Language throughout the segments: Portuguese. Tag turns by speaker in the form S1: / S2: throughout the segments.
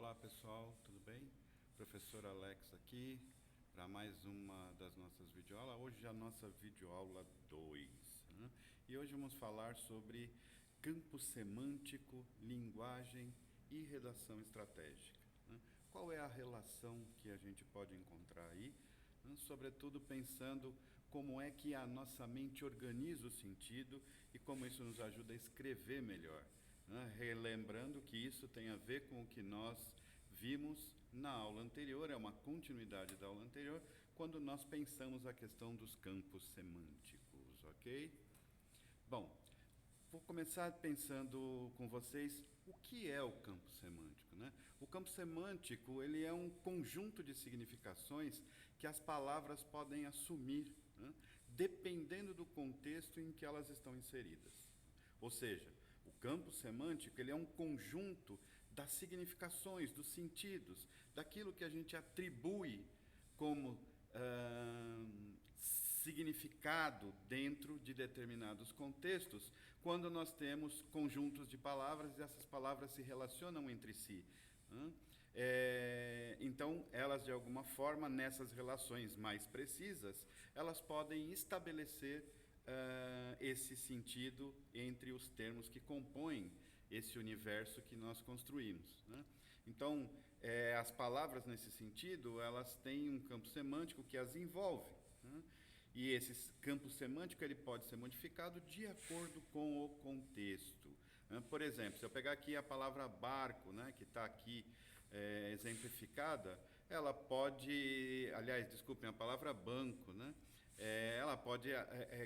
S1: Olá pessoal, tudo bem? Professor Alex aqui para mais uma das nossas videoaulas. Hoje é a nossa videoaula 2, né? E hoje vamos falar sobre campo semântico, linguagem e redação estratégica, né? Qual é a relação que a gente pode encontrar aí, né? Sobretudo pensando como é que a nossa mente organiza o sentido e como isso nos ajuda a escrever melhor. Relembrando que isso tem a ver com o que nós vimos na aula anterior, é uma continuidade da aula anterior, quando nós pensamos a questão dos campos semânticos, ok? Bom, vou começar pensando com vocês o que é o campo semântico, né? O campo semântico, ele é um conjunto de significações que as palavras podem assumir, né? Dependendo do contexto em que elas estão inseridas. Ou seja, o campo semântico ele é um conjunto das significações, dos sentidos, daquilo que a gente atribui como significado dentro de determinados contextos, quando nós temos conjuntos de palavras e essas palavras se relacionam entre si. Então, elas de alguma forma, nessas relações mais precisas, elas podem estabelecer esse sentido entre os termos que compõem esse universo que nós construímos, né? Então, as palavras nesse sentido, elas têm um campo semântico que as envolve, né? E esse campo semântico ele pode ser modificado de acordo com o contexto, né? Por exemplo, se eu pegar aqui a palavra barco, né, que está aqui exemplificada, ela pode, aliás, desculpem, a palavra banco, né? Ela pode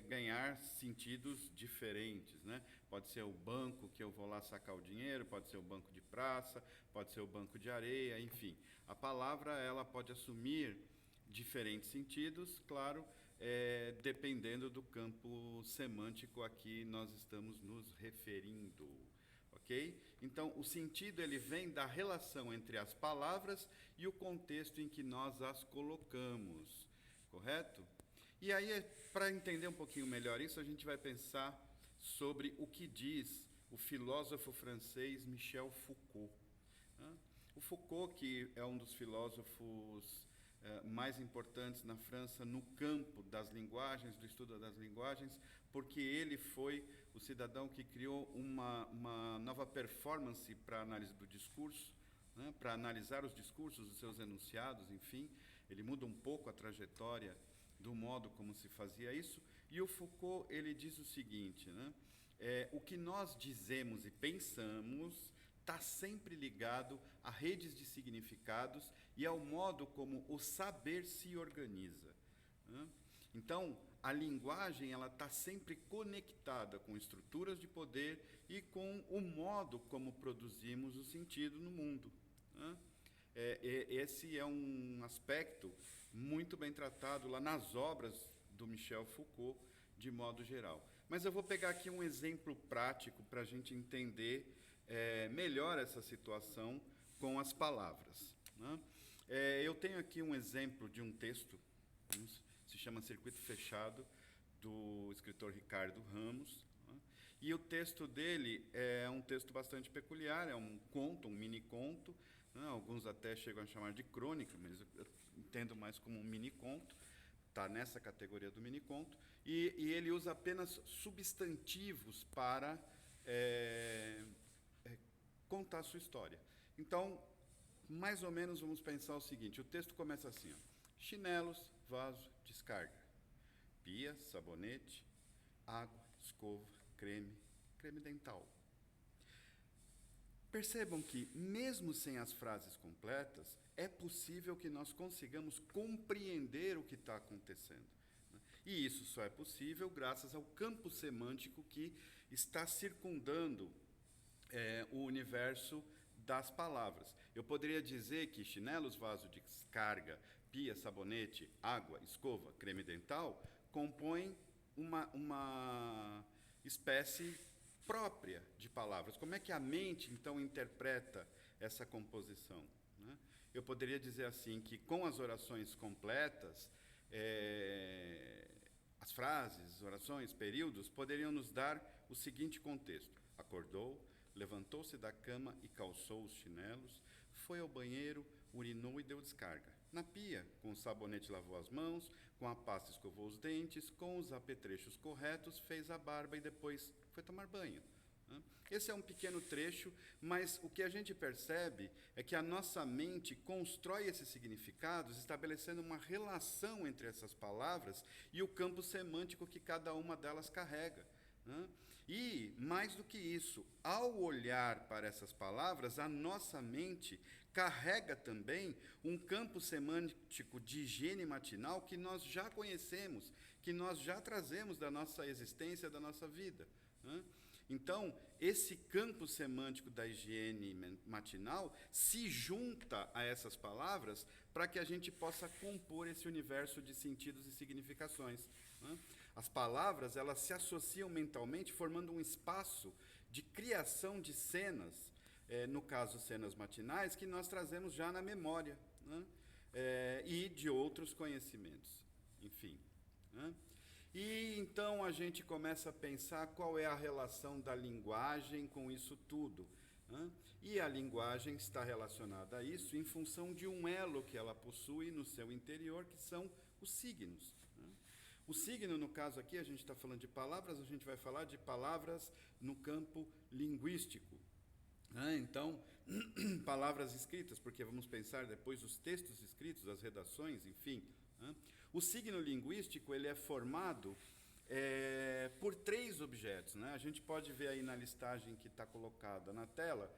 S1: ganhar sentidos diferentes, né? Pode ser o banco que eu vou lá sacar o dinheiro, pode ser o banco de praça, pode ser o banco de areia, enfim. A palavra ela pode assumir diferentes sentidos, claro, dependendo do campo semântico a que nós estamos nos referindo. Ok? Então, o sentido ele vem da relação entre as palavras e o contexto em que nós as colocamos, correto? E aí, para entender um pouquinho melhor isso, a gente vai pensar sobre o que diz o filósofo francês Michel Foucault. O Foucault, que é um dos filósofos mais importantes na França no campo das linguagens, do estudo das linguagens, porque ele foi o cidadão que criou uma nova performance para a análise do discurso, né, para analisar os discursos, os seus enunciados, enfim. Ele muda um pouco a trajetória do modo como se fazia isso. E o Foucault ele diz o seguinte, né, o que nós dizemos e pensamos está sempre ligado a redes de significados e ao modo como o saber se organiza, né? Então, a linguagem ela está sempre conectada com estruturas de poder e com o modo como produzimos o sentido no mundo, né? Esse é um aspecto muito bem tratado lá nas obras do Michel Foucault, de modo geral. Mas eu vou pegar aqui um exemplo prático para a gente entender melhor essa situação com as palavras, né? Eu tenho aqui um exemplo de um texto, se chama Circuito Fechado, do escritor Ricardo Ramos, né? E o texto dele é um texto bastante peculiar, é um conto, um mini-conto, né? Alguns até chegam a chamar de crônica, mas eu entendo mais como um mini-conto, está nessa categoria do mini-conto, e ele usa apenas substantivos para contar a sua história. Então, mais ou menos vamos pensar o seguinte, o texto começa assim, ó, chinelos, vaso, descarga, pia, sabonete, água, escova, creme, creme dental. Percebam que, mesmo sem as frases completas, é possível que nós consigamos compreender o que está acontecendo. E isso só é possível graças ao campo semântico que está circundando o universo das palavras. Eu poderia dizer que chinelos, vaso de descarga, pia, sabonete, água, escova, creme dental compõem uma espécie própria de palavras. Como é que a mente, então, interpreta essa composição, né? Eu poderia dizer assim que, com as orações completas, as frases, orações, períodos, poderiam nos dar o seguinte contexto. Acordou, levantou-se da cama e calçou os chinelos, foi ao banheiro, urinou e deu descarga. Na pia, com o sabonete lavou as mãos, com a pasta escovou os dentes, com os apetrechos corretos, fez a barba e depois foi tomar banho. Esse é um pequeno trecho, mas o que a gente percebe é que a nossa mente constrói esses significados, estabelecendo uma relação entre essas palavras e o campo semântico que cada uma delas carrega. E, mais do que isso, ao olhar para essas palavras, a nossa mente carrega também um campo semântico de higiene matinal que nós já conhecemos, que nós já trazemos da nossa existência, da nossa vida. Então, esse campo semântico da higiene matinal se junta a essas palavras para que a gente possa compor esse universo de sentidos e significações. As palavras, elas se associam mentalmente, formando um espaço de criação de cenas, no caso, cenas matinais, que nós trazemos já na memória, e de outros conhecimentos, enfim. E então a gente começa a pensar qual é a relação da linguagem com isso tudo. E a linguagem está relacionada a isso em função de um elo que ela possui no seu interior, que são os signos. O signo, no caso aqui, a gente está falando de palavras, a gente vai falar de palavras no campo linguístico. Então, palavras escritas, porque vamos pensar depois os textos escritos, as redações, enfim. O signo linguístico ele é formado por 3 objetos. A gente pode ver aí na listagem que está colocada na tela.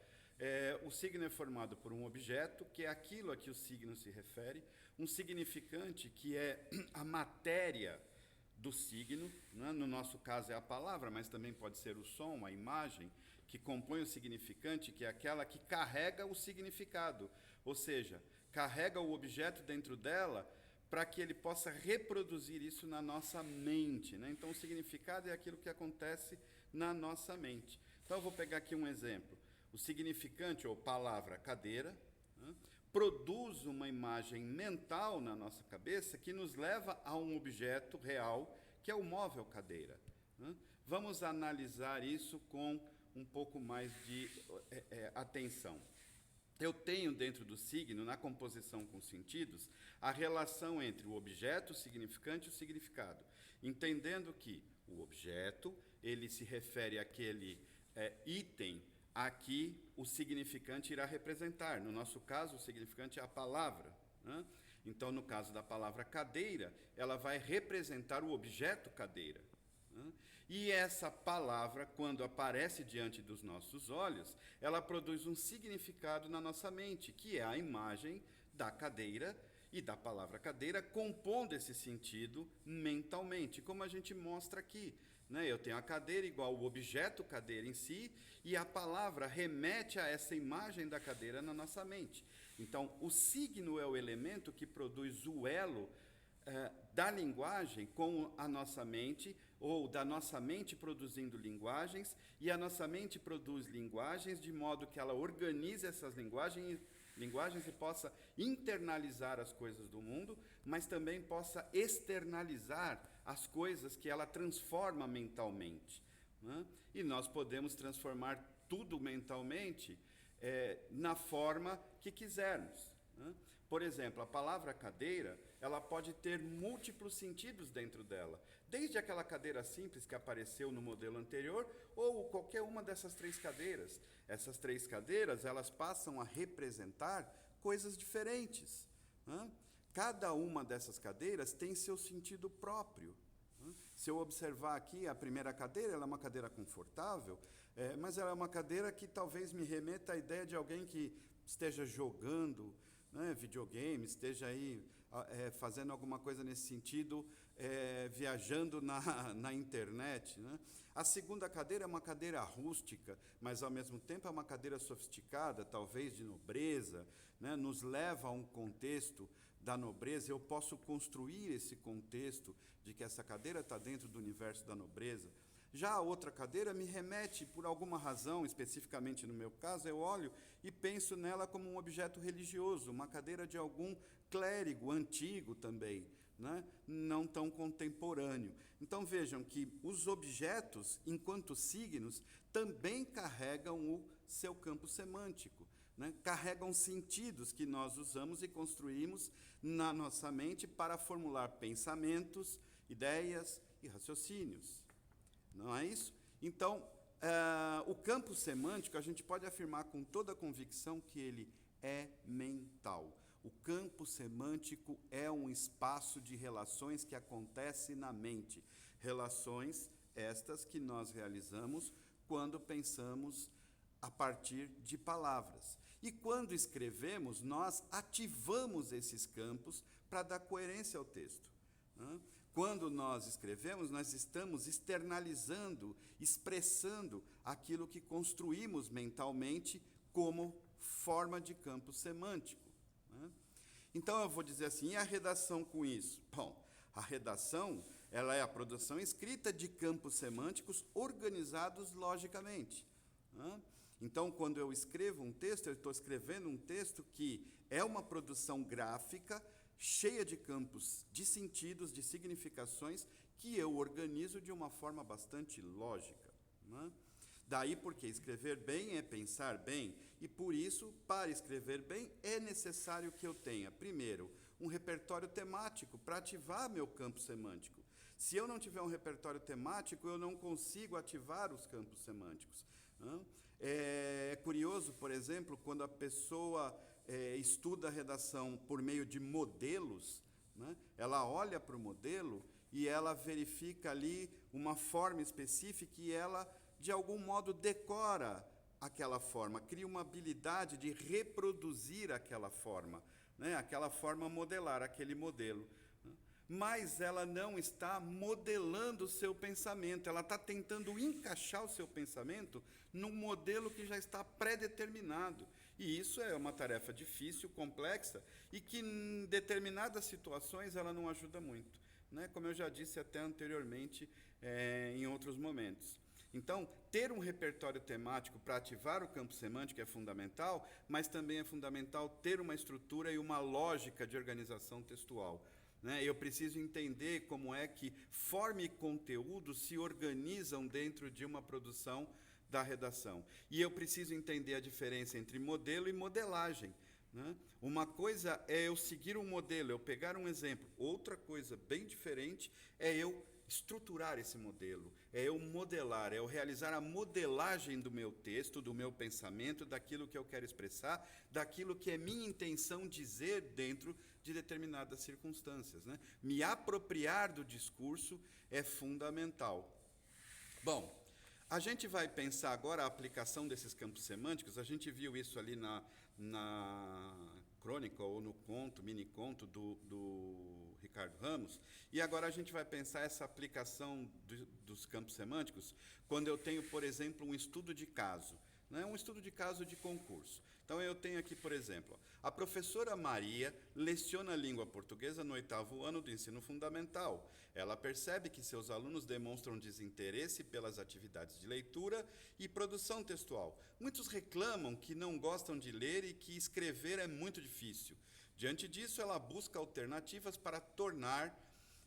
S1: O signo é formado por um objeto, que é aquilo a que o signo se refere, um significante, que é a matéria do signo, no nosso caso é a palavra, mas também pode ser o som, a imagem, que compõe o significante, que é aquela que carrega o significado, ou seja, carrega o objeto dentro dela para que ele possa reproduzir isso na nossa mente. Então, o significado é aquilo que acontece na nossa mente. Então, eu vou pegar aqui um exemplo. O significante, ou palavra, cadeira, produz uma imagem mental na nossa cabeça que nos leva a um objeto real, que é o móvel cadeira. Vamos analisar isso com um pouco mais de atenção. Eu tenho dentro do signo, na composição com sentidos, a relação entre o objeto, o significante e o significado, entendendo que o objeto ele se refere àquele item a que o significante irá representar. No nosso caso, o significante é a palavra. Então, no caso da palavra cadeira, ela vai representar o objeto cadeira. E essa palavra, quando aparece diante dos nossos olhos, ela produz um significado na nossa mente, que é a imagem da cadeira e da palavra cadeira, compondo esse sentido mentalmente, como a gente mostra aqui. Eu tenho a cadeira igual o objeto cadeira em si, e a palavra remete a essa imagem da cadeira na nossa mente. Então, o signo é o elemento que produz o elo da linguagem com a nossa mente, ou da nossa mente produzindo linguagens, e a nossa mente produz linguagens de modo que ela organize essas linguagens e possa internalizar as coisas do mundo, mas também possa externalizar as coisas que ela transforma mentalmente. E nós podemos transformar tudo mentalmente na forma que quisermos. Por exemplo, a palavra cadeira, ela pode ter múltiplos sentidos dentro dela, desde aquela cadeira simples que apareceu no modelo anterior, ou qualquer uma dessas 3 cadeiras. Essas 3 cadeiras, elas passam a representar coisas diferentes. Cada uma dessas cadeiras tem seu sentido próprio. Se eu observar aqui, a primeira cadeira, ela é uma cadeira confortável, mas ela é uma cadeira que talvez me remeta à ideia de alguém que esteja jogando videogame, esteja aí fazendo alguma coisa nesse sentido, viajando na internet. A segunda cadeira é uma cadeira rústica, mas ao mesmo tempo é uma cadeira sofisticada, talvez de nobreza, nos leva a um contexto da nobreza. Eu posso construir esse contexto de que essa cadeira está dentro do universo da nobreza. Já a outra cadeira me remete, por alguma razão, especificamente no meu caso, eu olho e penso nela como um objeto religioso, uma cadeira de algum clérigo antigo também, não tão contemporâneo. Então vejam que os objetos, enquanto signos, também carregam o seu campo semântico. né, carregam sentidos que nós usamos e construímos na nossa mente para formular pensamentos, ideias e raciocínios. Não é isso? Então, o campo semântico, a gente pode afirmar com toda a convicção que ele é mental. O campo semântico é um espaço de relações que acontece na mente. Relações estas que nós realizamos quando pensamos a partir de palavras. E quando escrevemos, nós ativamos esses campos para dar coerência ao texto, né? Quando nós escrevemos, nós estamos externalizando, expressando aquilo que construímos mentalmente como forma de campo semântico, né? Então, eu vou dizer assim, e a redação com isso? Bom, a redação, ela é a produção escrita de campos semânticos organizados logicamente, né? Então, quando eu escrevo um texto, eu estou escrevendo um texto que é uma produção gráfica, cheia de campos, de sentidos, de significações, que eu organizo de uma forma bastante lógica, né? Daí porque escrever bem é pensar bem, e por isso, para escrever bem, é necessário que eu tenha, primeiro, um repertório temático para ativar meu campo semântico. Se eu não tiver um repertório temático, eu não consigo ativar os campos semânticos, né? É curioso, por exemplo, quando a pessoa estuda a redação por meio de modelos, né? Ela olha para o modelo e ela verifica ali uma forma específica e ela, de algum modo, decora aquela forma, cria uma habilidade de reproduzir aquela forma, né? Aquela forma modelar, aquele modelo. Mas ela não está modelando o seu pensamento, ela está tentando encaixar o seu pensamento num modelo que já está pré-determinado. E isso é uma tarefa difícil, complexa, e que em determinadas situações ela não ajuda muito, né? Como eu já disse até anteriormente, em outros momentos. Então, ter um repertório temático para ativar o campo semântico é fundamental, mas também é fundamental ter uma estrutura e uma lógica de organização textual, né? Eu preciso entender como é que forma e conteúdo se organizam dentro de uma produção da redação. E eu preciso entender a diferença entre modelo e modelagem, né? Uma coisa é eu seguir um modelo, eu pegar um exemplo. Outra coisa bem diferente é eu estruturar esse modelo, é eu modelar, é eu realizar a modelagem do meu texto, do meu pensamento, daquilo que eu quero expressar, daquilo que é minha intenção dizer dentro de determinadas circunstâncias, né? Me apropriar do discurso é fundamental. Bom, a gente vai pensar agora a aplicação desses campos semânticos. A gente viu isso ali na crônica ou no conto, mini-conto do Ricardo Ramos, e agora a gente vai pensar essa aplicação dos campos semânticos quando eu tenho, por exemplo, um estudo de caso, né? Um estudo de caso de concurso. Então, eu tenho aqui, por exemplo, a professora Maria leciona a língua portuguesa no 8º ano do ensino fundamental. Ela percebe que seus alunos demonstram desinteresse pelas atividades de leitura e produção textual. Muitos reclamam que não gostam de ler e que escrever é muito difícil. Diante disso, ela busca alternativas para tornar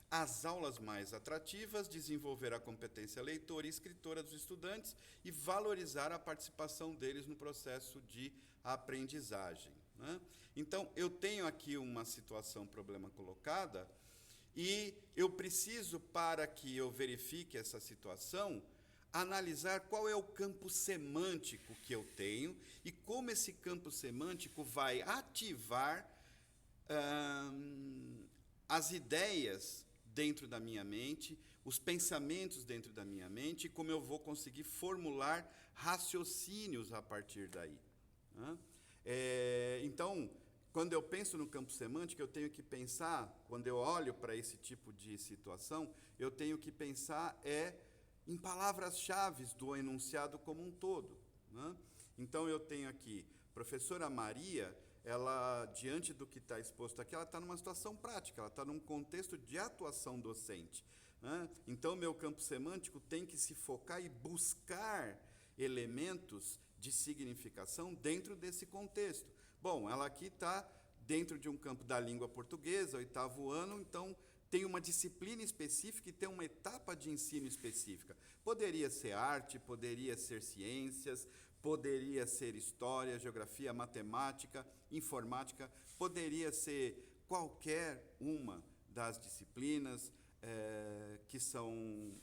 S1: as aulas mais atrativas, desenvolver a competência leitora e escritora dos estudantes e valorizar a participação deles no processo de aprendizagem, né? Então, eu tenho aqui uma situação, problema colocada, e eu preciso, para que eu verifique essa situação, analisar qual é o campo semântico que eu tenho e como esse campo semântico vai ativar as ideias dentro da minha mente, os pensamentos dentro da minha mente, e como eu vou conseguir formular raciocínios a partir daí, né? Então, quando eu penso no campo semântico, eu tenho que pensar, quando eu olho para esse tipo de situação, eu tenho que pensar em palavras-chave do enunciado como um todo, né? Então, eu tenho aqui, professora Maria, ela, diante do que está exposto aqui, ela está numa situação prática, ela está num contexto de atuação docente, né? Então, meu campo semântico tem que se focar e buscar elementos de significação dentro desse contexto. Bom, ela aqui está dentro de um campo da língua portuguesa, 8º ano, então tem uma disciplina específica e tem uma etapa de ensino específica. Poderia ser arte, poderia ser ciências, poderia ser história, geografia, matemática, informática, poderia ser qualquer uma das disciplinas que são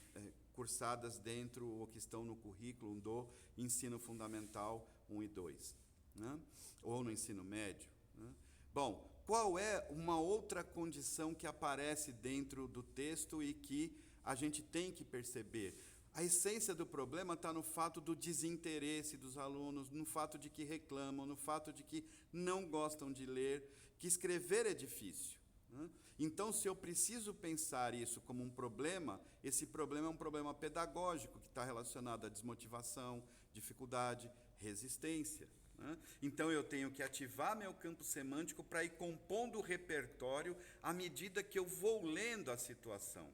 S1: cursadas dentro ou que estão no currículo do ensino fundamental 1 e 2, né? Ou no ensino médio, né? Bom, qual é uma outra condição que aparece dentro do texto e que a gente tem que perceber? A essência do problema está no fato do desinteresse dos alunos, no fato de que reclamam, no fato de que não gostam de ler, que escrever é difícil, né? Então, se eu preciso pensar isso como um problema, esse problema é um problema pedagógico que está relacionado à desmotivação, dificuldade, resistência, né? Então, eu tenho que ativar meu campo semântico para ir compondo o repertório à medida que eu vou lendo a situação,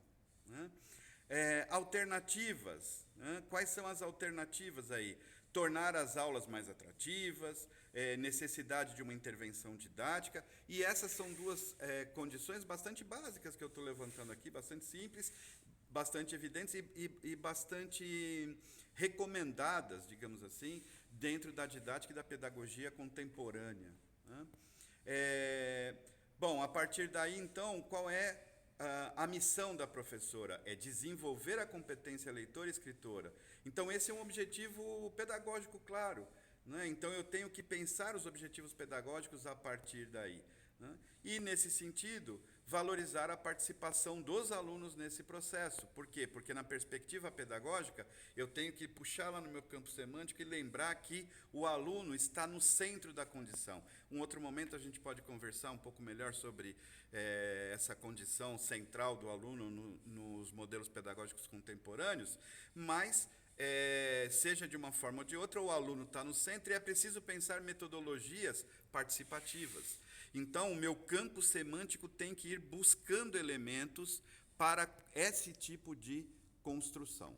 S1: né? Alternativas, né? Quais são as alternativas aí? Tornar as aulas mais atrativas, necessidade de uma intervenção didática, e essas são duas condições bastante básicas que eu estou levantando aqui, bastante simples, bastante evidentes e bastante recomendadas, digamos assim, dentro da didática e da pedagogia contemporânea, né? Bom, a partir daí, então, qual é a missão da professora? É desenvolver a competência leitora e escritora. Então, esse é um objetivo pedagógico claro, né? Então, eu tenho que pensar os objetivos pedagógicos a partir daí, né? E, nesse sentido, valorizar a participação dos alunos nesse processo. Por quê? Porque, na perspectiva pedagógica, eu tenho que puxar lá no meu campo semântico e lembrar que o aluno está no centro da condição. Um outro momento, a gente pode conversar um pouco melhor sobre essa condição central do aluno nos modelos pedagógicos contemporâneos, mas, seja de uma forma ou de outra, o aluno está no centro e é preciso pensar metodologias participativas. Então, o meu campo semântico tem que ir buscando elementos para esse tipo de construção,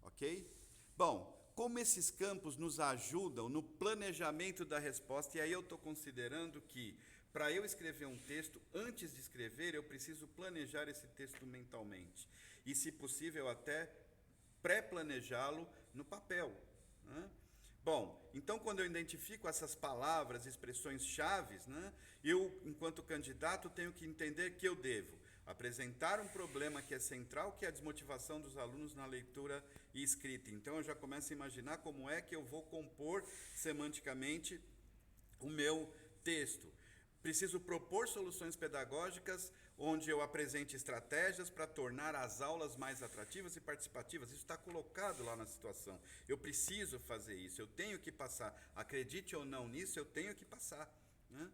S1: ok? Bom, como esses campos nos ajudam no planejamento da resposta, e aí eu estou considerando que, para eu escrever um texto, antes de escrever, eu preciso planejar esse texto mentalmente. E, se possível, até pré-planejá-lo no papel, né? Bom, então, quando eu identifico essas palavras, expressões chaves, né, eu, enquanto candidato, tenho que entender que eu devo apresentar um problema que é central, que é a desmotivação dos alunos na leitura e escrita. Então, eu já começo a imaginar como é que eu vou compor semanticamente o meu texto. Preciso propor soluções pedagógicas onde eu apresente estratégias para tornar as aulas mais atrativas e participativas. Isso está colocado lá na situação. Eu preciso fazer isso, eu tenho que passar. Acredite ou não nisso, eu tenho que passar, né?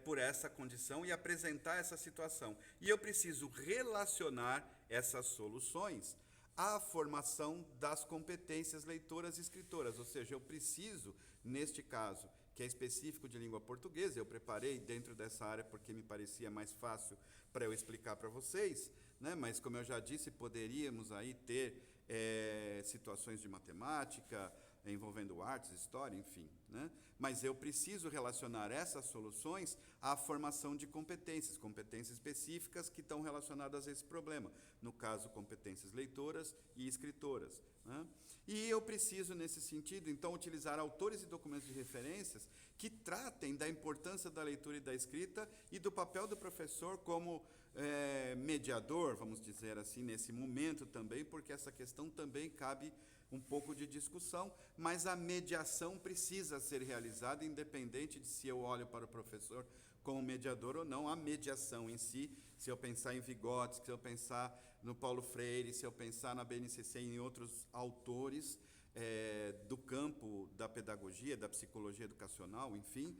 S1: Por essa condição e apresentar essa situação. E eu preciso relacionar essas soluções à formação das competências leitoras e escritoras. Ou seja, eu preciso, neste caso, que é específico de língua portuguesa, eu preparei dentro dessa área porque me parecia mais fácil para eu explicar para vocês, né? Mas, como eu já disse, poderíamos aí ter situações de matemática, envolvendo artes, história, enfim, né? Mas eu preciso relacionar essas soluções à formação de competências específicas que estão relacionadas a esse problema, no caso, competências leitoras e escritoras, né? E eu preciso, nesse sentido, então, utilizar autores e documentos de referências que tratem da importância da leitura e da escrita e do papel do professor como mediador, vamos dizer assim, nesse momento também, porque essa questão também cabe um pouco de discussão, mas a mediação precisa ser realizada, independente de se eu olho para o professor como mediador ou não. A mediação em si, se eu pensar em Vygotsky, se eu pensar no Paulo Freire, se eu pensar na BNCC e em outros autores do campo da pedagogia, da psicologia educacional, enfim,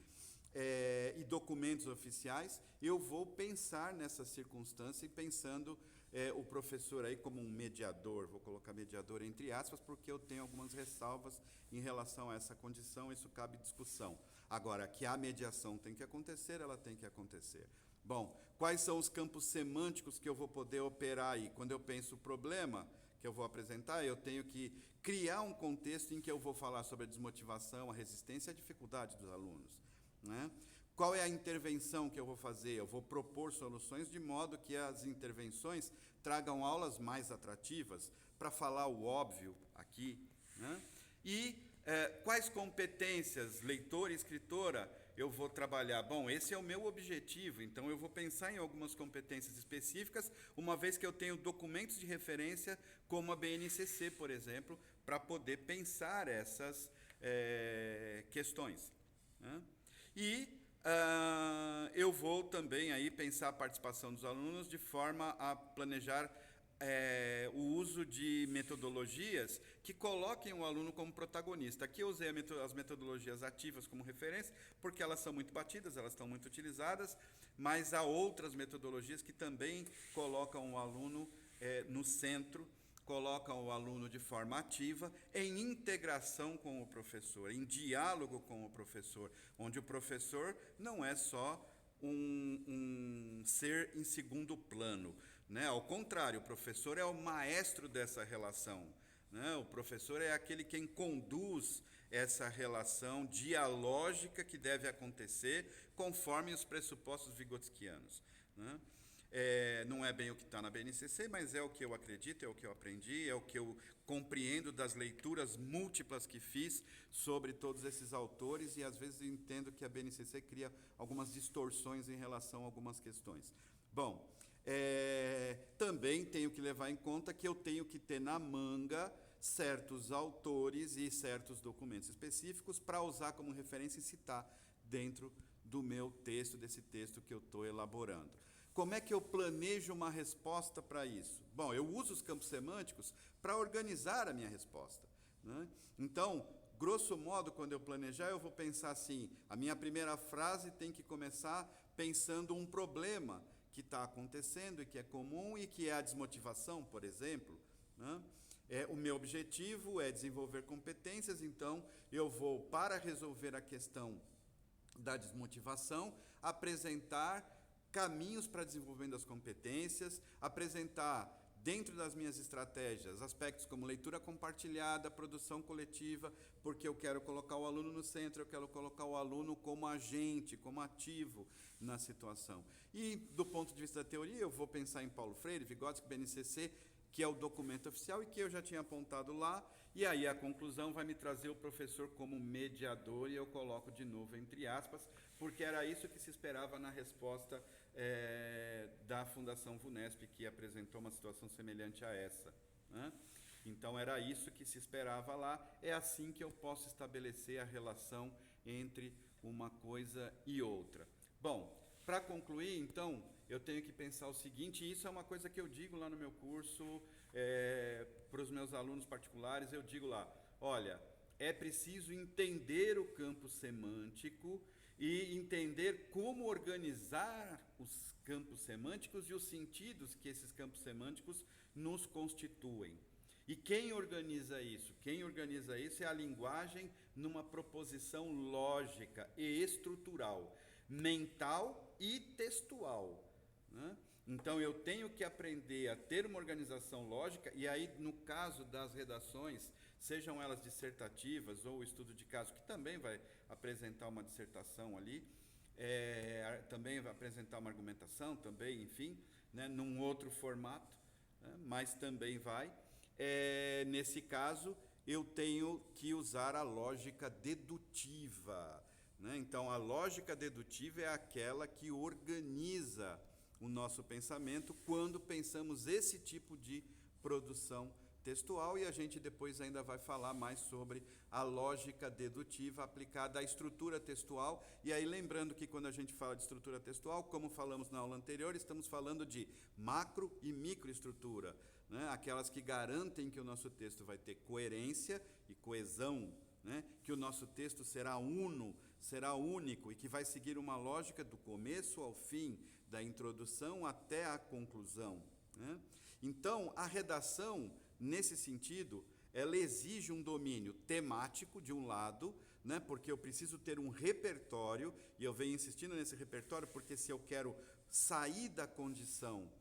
S1: e documentos oficiais, eu vou pensar nessa circunstância e pensando o professor aí como um mediador, vou colocar mediador entre aspas, porque eu tenho algumas ressalvas em relação a essa condição, isso cabe discussão. Agora, que a mediação tem que acontecer, ela tem que acontecer. Bom, quais são os campos semânticos que eu vou poder operar aí? Quando eu penso o problema que eu vou apresentar, eu tenho que criar um contexto em que eu vou falar sobre a desmotivação, a resistência e a dificuldade dos alunos, né? Qual é a intervenção que eu vou fazer? Eu vou propor soluções de modo que as intervenções tragam aulas mais atrativas, para falar o óbvio aqui, né? E Quais competências, leitor e escritora, eu vou trabalhar? Bom, esse é o meu objetivo, então eu vou pensar em algumas competências específicas, uma vez que eu tenho documentos de referência, como a BNCC, por exemplo, para poder pensar essas questões, né? E eu vou também aí pensar a participação dos alunos de forma a planejar o uso de metodologias que coloquem o aluno como protagonista. Aqui eu usei as metodologias ativas como referência, porque elas são muito batidas, elas estão muito utilizadas, mas há outras metodologias que também colocam o aluno no centro, colocam o aluno de forma ativa, em integração com o professor, em diálogo com o professor, onde o professor não é só um ser em segundo plano, né? Ao contrário, o professor é o maestro dessa relação, né? O professor é aquele quem conduz essa relação dialógica que deve acontecer conforme os pressupostos vigotskianos, né? Não é bem o que está na BNCC, mas é o que eu acredito, é o que eu aprendi, é o que eu compreendo das leituras múltiplas que fiz sobre todos esses autores, e às vezes entendo que a BNCC cria algumas distorções em relação a algumas questões. Bom, também tenho que levar em conta que eu tenho que ter na manga certos autores e certos documentos específicos para usar como referência e citar dentro do meu texto, desse texto que eu estou elaborando. Como é que eu planejo uma resposta para isso? Bom, eu uso os campos semânticos para organizar a minha resposta, né? Então, grosso modo, quando eu planejar, eu vou pensar assim, a minha primeira frase tem que começar pensando um problema que está acontecendo e que é comum e que é a desmotivação, por exemplo, né? O meu objetivo é desenvolver competências, então eu vou, para resolver a questão da desmotivação, apresentar caminhos para desenvolvimento das competências, apresentar dentro das minhas estratégias aspectos como leitura compartilhada, produção coletiva, porque eu quero colocar o aluno no centro, eu quero colocar o aluno como agente, como ativo na situação. E do ponto de vista da teoria, eu vou pensar em Paulo Freire, Vygotsky, BNCC, que é o documento oficial e que eu já tinha apontado lá, e aí a conclusão vai me trazer o professor como mediador, e eu coloco de novo entre aspas, porque era isso que se esperava na resposta da Fundação VUNESP, que apresentou uma situação semelhante a essa, né? Então, era isso que se esperava lá. É assim que eu posso estabelecer a relação entre uma coisa e outra. Bom, para concluir, então, eu tenho que pensar o seguinte, e isso é uma coisa que eu digo lá no meu curso, para os meus alunos particulares, eu digo lá, olha, é preciso entender o campo semântico e entender como organizar os campos semânticos e os sentidos que esses campos semânticos nos constituem. E quem organiza isso? Quem organiza isso é a linguagem numa proposição lógica e estrutural, mental e textual, né? Então, eu tenho que aprender a ter uma organização lógica, e aí, no caso das redações, sejam elas dissertativas ou estudo de caso, que também vai apresentar uma dissertação ali, também vai apresentar uma argumentação, também, enfim, né, num outro formato, né, mas também vai. Nesse caso, eu tenho que usar a lógica dedutiva, né? Então, a lógica dedutiva é aquela que organiza o nosso pensamento quando pensamos esse tipo de produção textual, e a gente depois ainda vai falar mais sobre a lógica dedutiva aplicada à estrutura textual. E aí, lembrando que quando a gente fala de estrutura textual, como falamos na aula anterior, estamos falando de macro e microestrutura, né? Aquelas que garantem que o nosso texto vai ter coerência e coesão, né? Que o nosso texto será uno, será único e que vai seguir uma lógica do começo ao fim, da introdução até a conclusão, né? Então, a redação, nesse sentido, ela exige um domínio temático, de um lado, né? Porque eu preciso ter um repertório, e eu venho insistindo nesse repertório, porque se eu quero sair da condição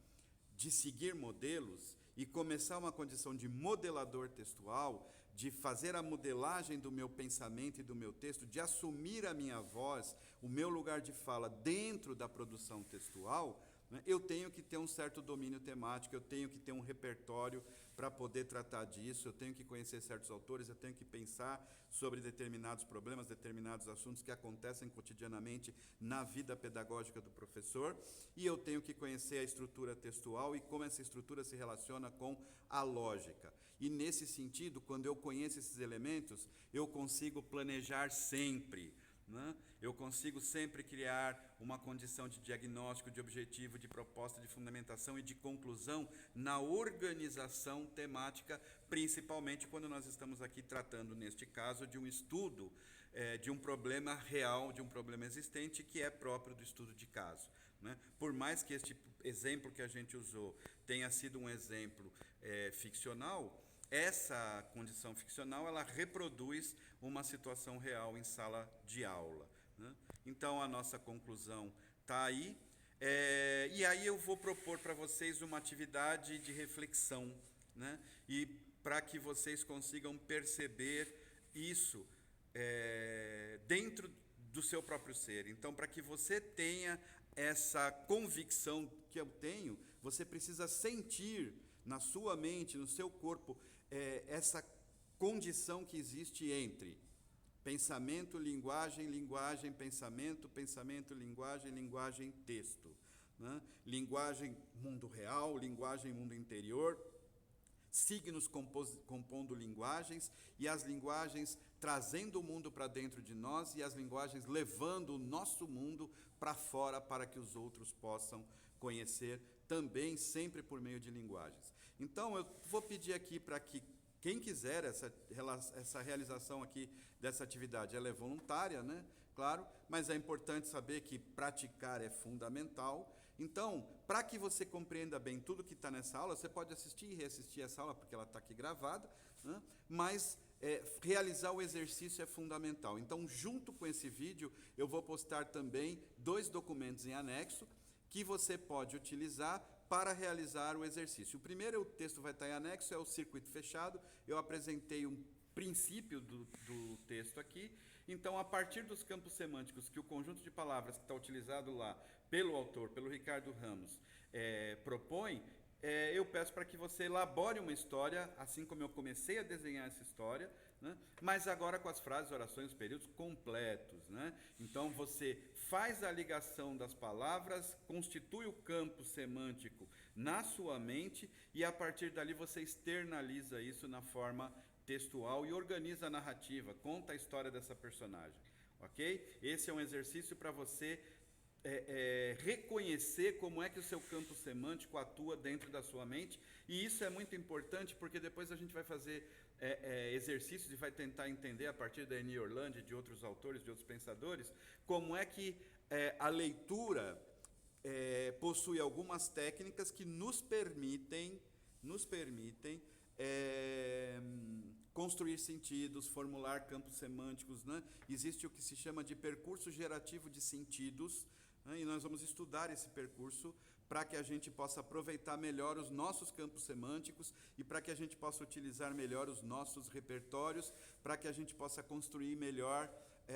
S1: de seguir modelos e começar uma condição de modelador textual, de fazer a modelagem do meu pensamento e do meu texto, de assumir a minha voz, o meu lugar de fala dentro da produção textual, né? Eu tenho que ter um certo domínio temático, eu tenho que ter um repertório para poder tratar disso, eu tenho que conhecer certos autores, eu tenho que pensar sobre determinados problemas, determinados assuntos que acontecem cotidianamente na vida pedagógica do professor, e eu tenho que conhecer a estrutura textual e como essa estrutura se relaciona com a lógica. E nesse sentido, quando eu conheço esses elementos, eu consigo planejar sempre, né? Eu consigo sempre criar uma condição de diagnóstico, de objetivo, de proposta, de fundamentação e de conclusão na organização temática, principalmente quando nós estamos aqui tratando, neste caso, de um estudo de um problema real, de um problema existente, que é próprio do estudo de caso, né? Por mais que este exemplo que a gente usou tenha sido um exemplo ficcional, essa condição ficcional ela reproduz uma situação real em sala de aula, né? Então, a nossa conclusão está aí. E aí eu vou propor para vocês uma atividade de reflexão, né? E para que vocês consigam perceber isso dentro do seu próprio ser. Então, para que você tenha essa convicção que eu tenho, você precisa sentir na sua mente, no seu corpo, essa condição que existe entre pensamento, linguagem, linguagem, pensamento, pensamento, linguagem, linguagem, texto, né? Linguagem, mundo real, linguagem, mundo interior, signos compondo linguagens, e as linguagens trazendo o mundo para dentro de nós, e as linguagens levando o nosso mundo para fora para que os outros possam conhecer também, sempre por meio de linguagens. Então, eu vou pedir aqui para que quem quiser essa realização aqui dessa atividade, ela é voluntária, né? Claro, mas é importante saber que praticar é fundamental. Então, para que você compreenda bem tudo que está nessa aula, você pode assistir e reassistir essa aula, porque ela está aqui gravada, né? Mas realizar o exercício é fundamental. Então, junto com esse vídeo, eu vou postar também 2 documentos em anexo, que você pode utilizar para realizar o exercício. O primeiro, o texto vai estar em anexo, é o circuito fechado. Eu apresentei um princípio do texto aqui. Então, a partir dos campos semânticos que o conjunto de palavras que está utilizado lá pelo autor, pelo Ricardo Ramos, propõe, eu peço para que você elabore uma história, assim como eu comecei a desenhar essa história, né? Mas agora com as frases, orações, os períodos completos, né? Então, você faz a ligação das palavras, constitui o campo semântico na sua mente e, a partir dali, você externaliza isso na forma textual e organiza a narrativa, conta a história dessa personagem, ok? Esse é um exercício para você reconhecer como é que o seu campo semântico atua dentro da sua mente, e isso é muito importante porque depois a gente vai fazer exercícios e vai tentar entender a partir da Eni Orlandi e de outros autores, de outros pensadores, como é que a leitura possui algumas técnicas que nos permitem construir sentidos, formular campos semânticos, né? Existe o que se chama de percurso gerativo de sentidos, né? E nós vamos estudar esse percurso para que a gente possa aproveitar melhor os nossos campos semânticos e para que a gente possa utilizar melhor os nossos repertórios, para que a gente possa construir melhor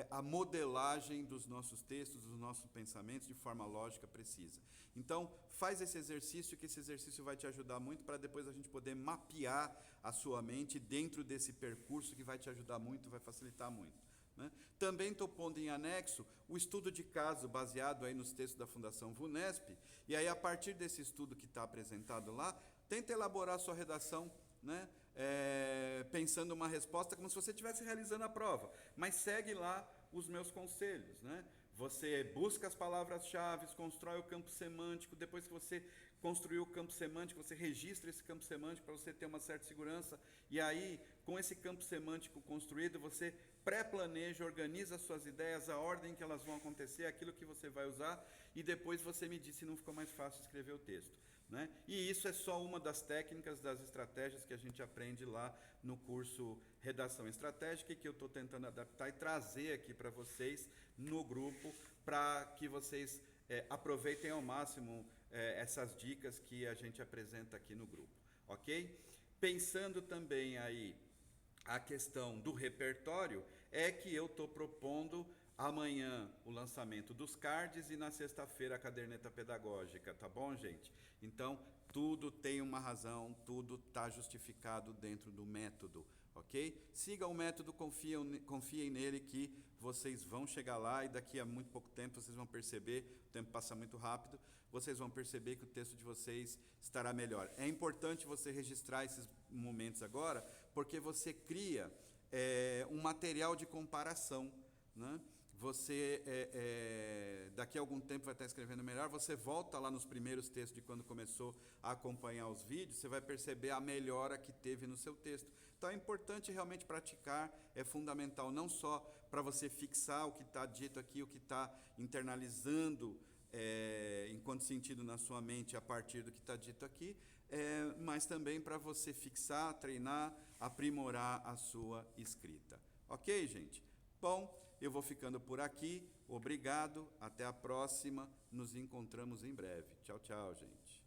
S1: a modelagem dos nossos textos, dos nossos pensamentos de forma lógica precisa. Então, faz esse exercício, que esse exercício vai te ajudar muito para depois a gente poder mapear a sua mente dentro desse percurso, que vai te ajudar muito, vai facilitar muito, né? Também estou pondo em anexo o estudo de caso baseado aí nos textos da Fundação VUNESP, e aí a partir desse estudo que está apresentado lá, tenta elaborar a sua redação, né? Pensando uma resposta como se você estivesse realizando a prova, mas segue lá os meus conselhos, né? Você busca as palavras-chave, constrói o campo semântico, depois que você construiu o campo semântico, você registra esse campo semântico para você ter uma certa segurança, e aí, com esse campo semântico construído, você pré-planeja, organiza as suas ideias, a ordem que elas vão acontecer, aquilo que você vai usar, e depois você me diz se não ficou mais fácil escrever o texto, né? E isso é só uma das técnicas, das estratégias que a gente aprende lá no curso Redação Estratégica, e que eu estou tentando adaptar e trazer aqui para vocês no grupo, para que vocês aproveitem ao máximo essas dicas que a gente apresenta aqui no grupo, ok? Pensando também aí a questão do repertório, é que eu estou propondo Amanhã o lançamento dos cards e na sexta-feira a caderneta pedagógica, tá bom, gente? Então, tudo tem uma razão, tudo está justificado dentro do método, ok? Siga o método, confiem nele que vocês vão chegar lá e daqui a muito pouco tempo vocês vão perceber, o tempo passa muito rápido, vocês vão perceber que o texto de vocês estará melhor. É importante você registrar esses momentos agora, porque você cria um material de comparação, né? Você, daqui a algum tempo vai estar escrevendo melhor, você volta lá nos primeiros textos de quando começou a acompanhar os vídeos, você vai perceber a melhora que teve no seu texto. Então é importante realmente praticar, é fundamental não só para você fixar o que está dito aqui, o que está internalizando enquanto sentido na sua mente a partir do que está dito aqui, mas também para você fixar, treinar, aprimorar a sua escrita. Ok, gente? Bom, eu vou ficando por aqui. Obrigado, até a próxima. Nos encontramos em breve. Tchau, tchau, gente.